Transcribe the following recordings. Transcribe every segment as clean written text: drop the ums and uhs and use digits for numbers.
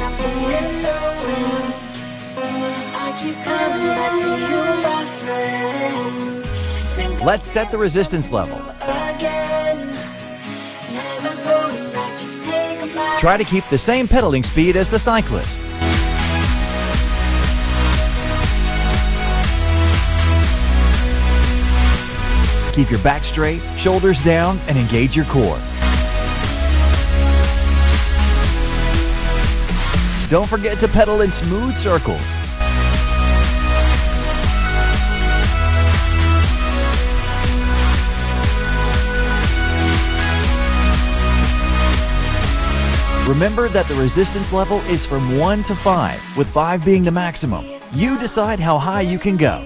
something in the wind. I keep coming back to you, my friend. Let's set the resistance level. Again, never going back, just take a bite. Try to keep the same pedaling speed as the cyclist. Keep your back straight, shoulders down, and engage your core. Don't forget to pedal in smooth circles. Remember that the resistance level is from 1 to 5, with 5 being the maximum. You decide how high you can go.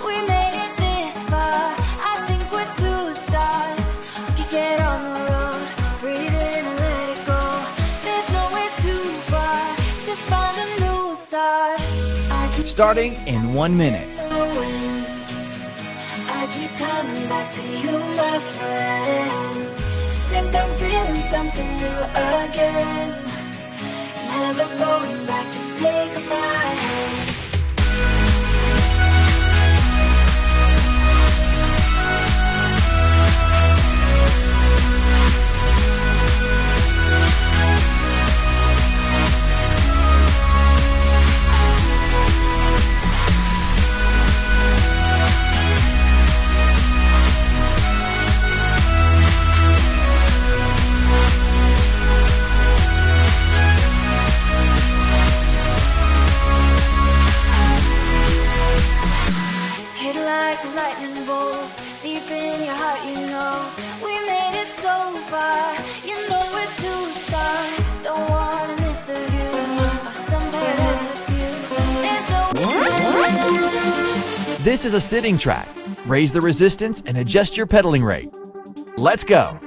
We made it this far. I think we're two stars. We could get on the road, breathe in and let it go. There's nowhere too far to find a new start. I keep Starting in 1 minute. I keep coming back to you, my friend. Think I'm feeling something new again. Never going back, just take my hand. Lightning bolt deep in your heart, you know we made it so far. You know we're two stars. Don't wanna miss the view of some paradise with you. There's no. This is a sitting track. Raise the resistance and adjust your pedaling rate. Let's go.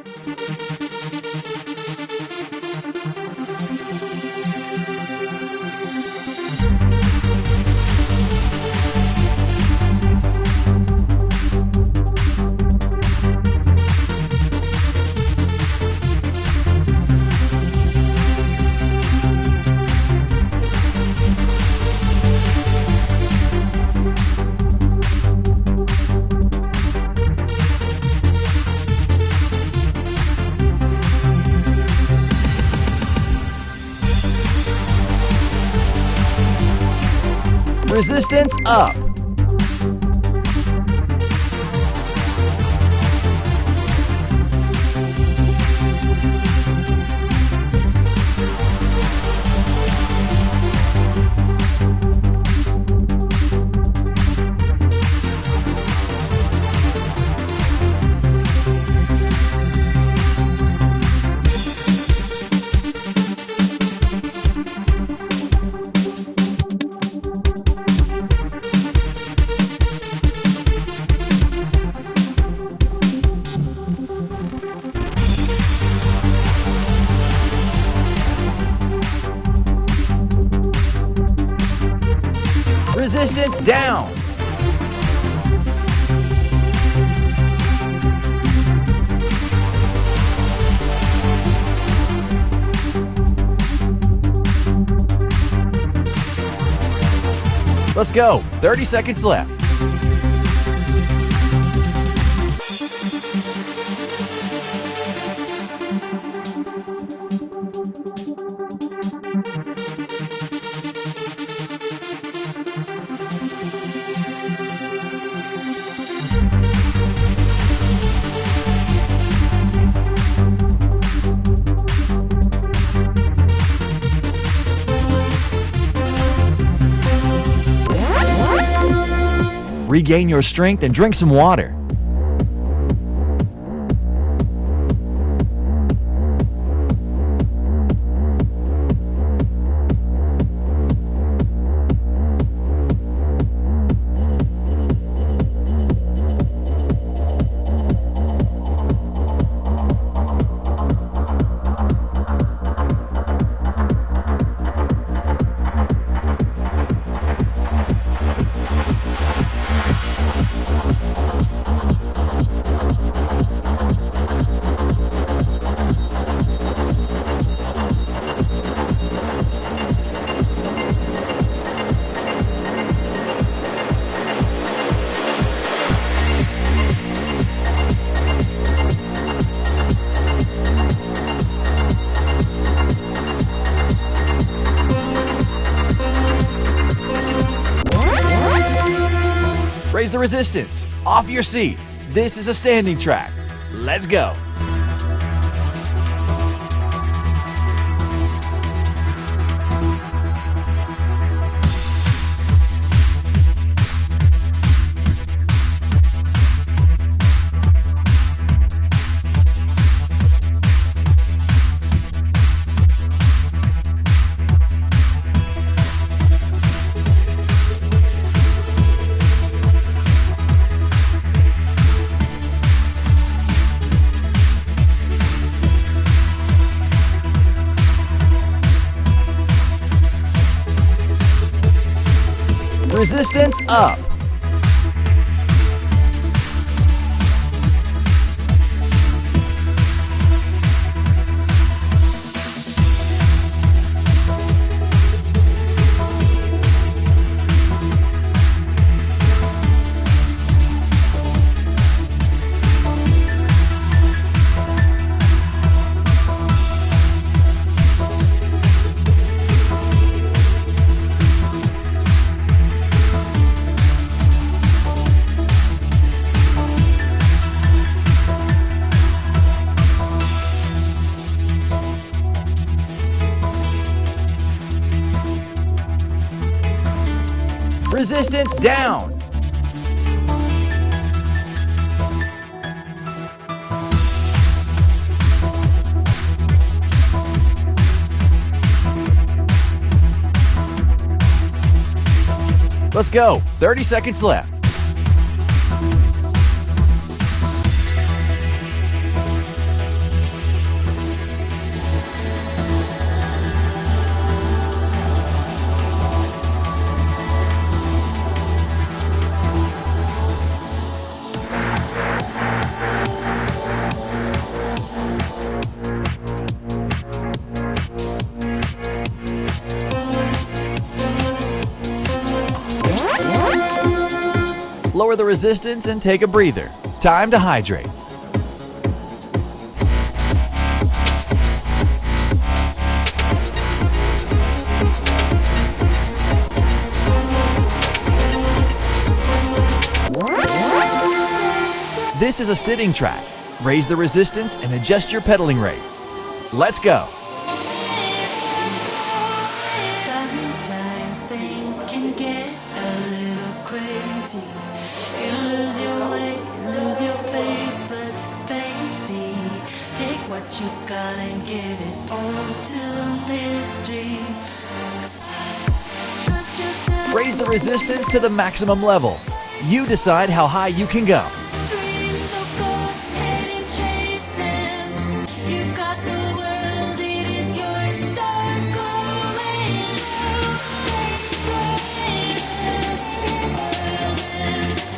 Resistance up. Resistance down. Let's go. 30 seconds left. Regain your strength and drink some water. Raise the resistance. Off your seat. This is a standing track. Let's go. Resistance up. Resistance down. Let's go. 30 seconds left. Lower the resistance and take a breather. Time to hydrate. This is a sitting track. Raise the resistance and adjust your pedaling rate. Let's go. Sometimes things can get a little crazy. You lose your way, lose your faith, but baby, take what you got and give it all to mystery. Trust yourself. Raise the resistance to the maximum level. You decide how high you can go. Dreams, so go ahead and chase them. You've got the world, it is yours. Start going.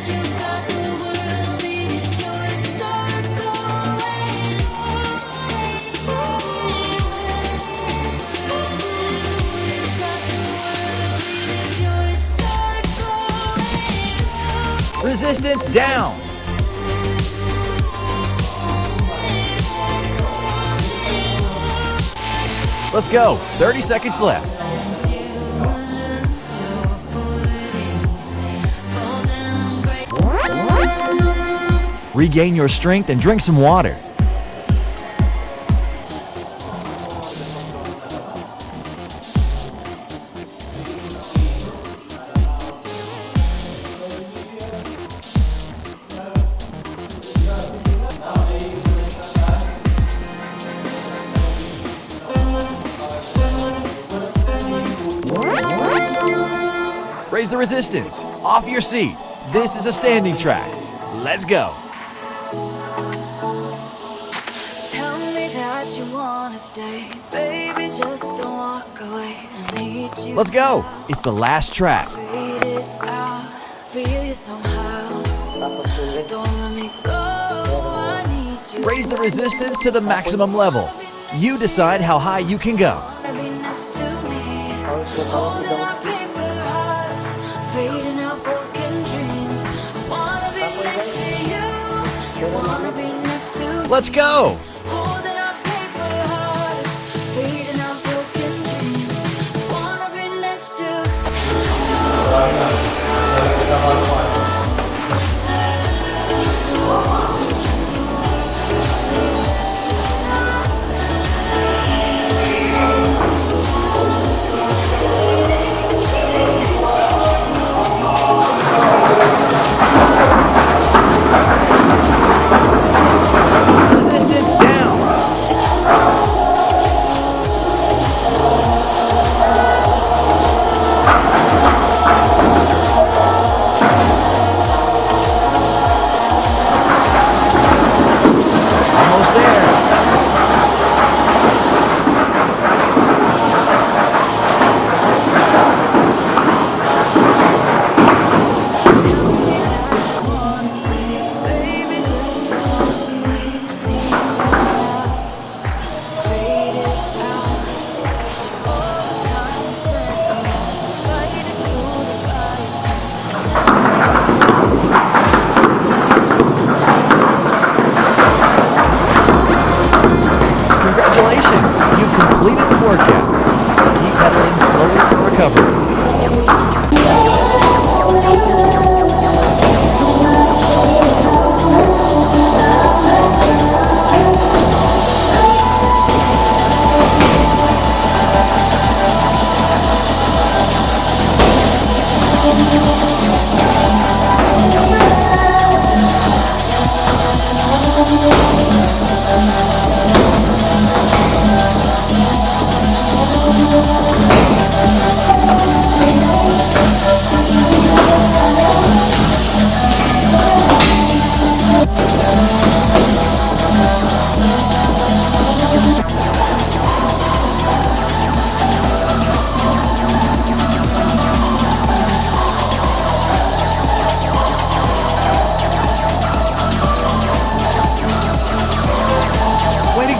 You've got the world, it is yours. Start going. You've got the world, it is yours. Start going. Resistance down. Let's go. 30 seconds left. Regain your strength and drink some water. Raise the resistance. Off your seat. This is a standing track. Let's go. Tell me that you wanna stay, baby, just don't walk away. I need you. Let's go. It's the last track. Fade it out, feel you somehow. Don't let me go, I need you. Raise the resistance to the maximum level. You decide how high you can go. Wanna be next to me, holding our paper hearts, fading out broken dreams. I wanna be next to you, you wanna be next to me. Let's go. Holding our paper hearts, fading out broken dreams. I wanna be next to you.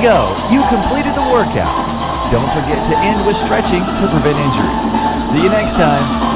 go! You completed the workout! Don't forget to end with stretching to prevent injury. See you next time!